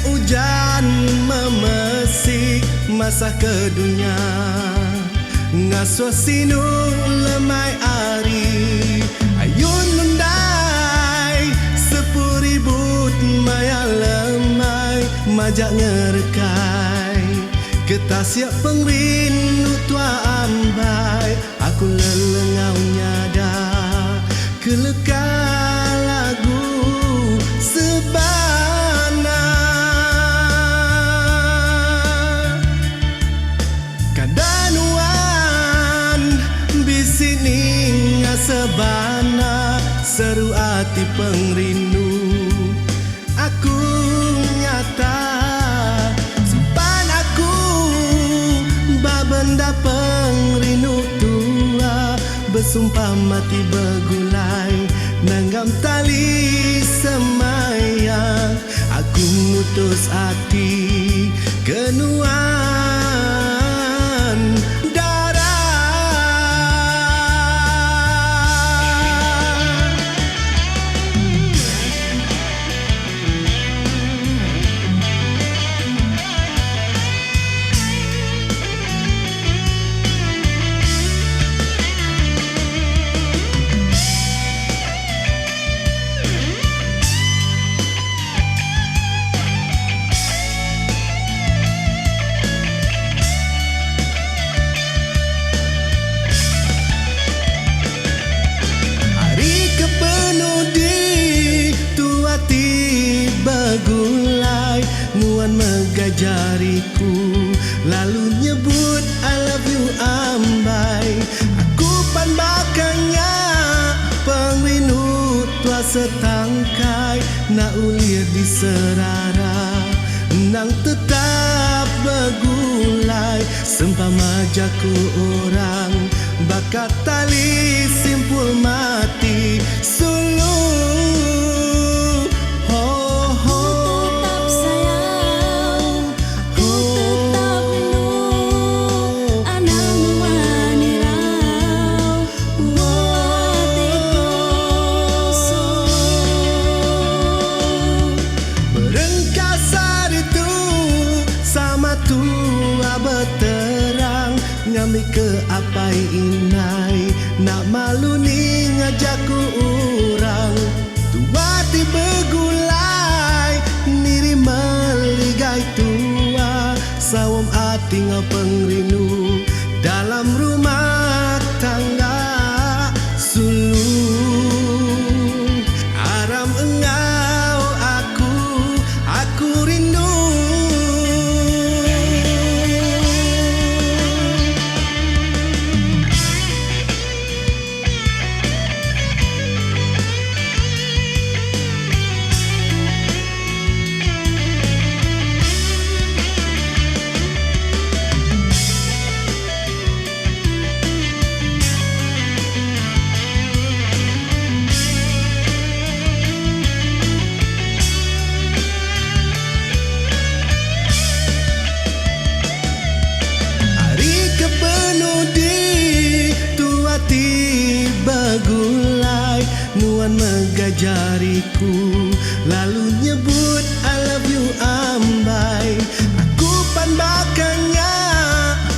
hujan memesik masa ke dunia ngasuh sinu lemai ari ayun nundai 10.000 maya lemai majak ngerekai ketasiak pengrindu tua ambai aku lelengau nyada kelekal lagu sebana kadanuan bisini ngasebana seru hati pengrindu aku nyata simpan aku babenda pengrindu tua bersumpah mati bergulai nanggam tali semayang aku mutus hati kenuan darah bergulai nuan megajariku lalu nyebut I love you ambai aku pan bakanya pengrindu tua setangkai nak ulir di serara nang tetap bergulai sempama jaku orang bakat tali simpul mati sulu tua berterang ngami ke apai inai nak malu ni ngajakku orang tua ti bergulai niri meligai tua sawam hati ngau pengrindu dalam rumah tangga sulu aram engau aku rindu bergulai nuan megajariku lalu nyebut I love you ambai aku pan bakanya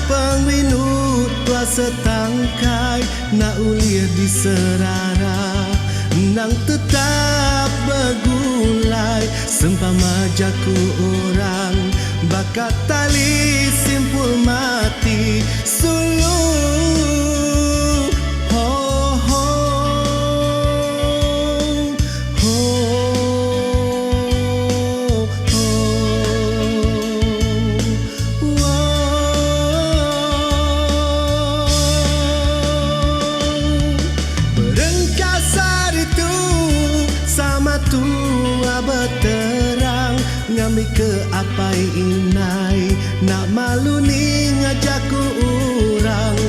pengrindu tua setangkai nak ulir di serara nang tetap bergulai sempama jaku orang bakat tali simpul mati sulu tua berterang ngami ke apai inai nak malu ni ngajakku orang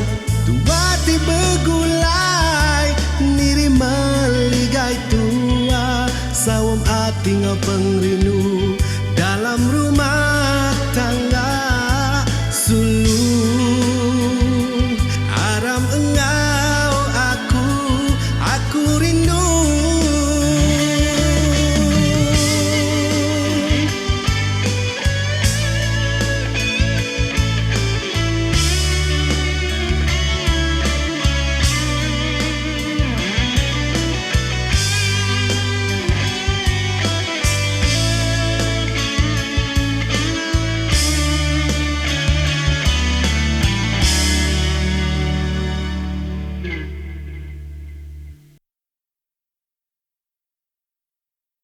tua ti bergulai niri meligai tua sawam hati ngau pengrindu dalam rumah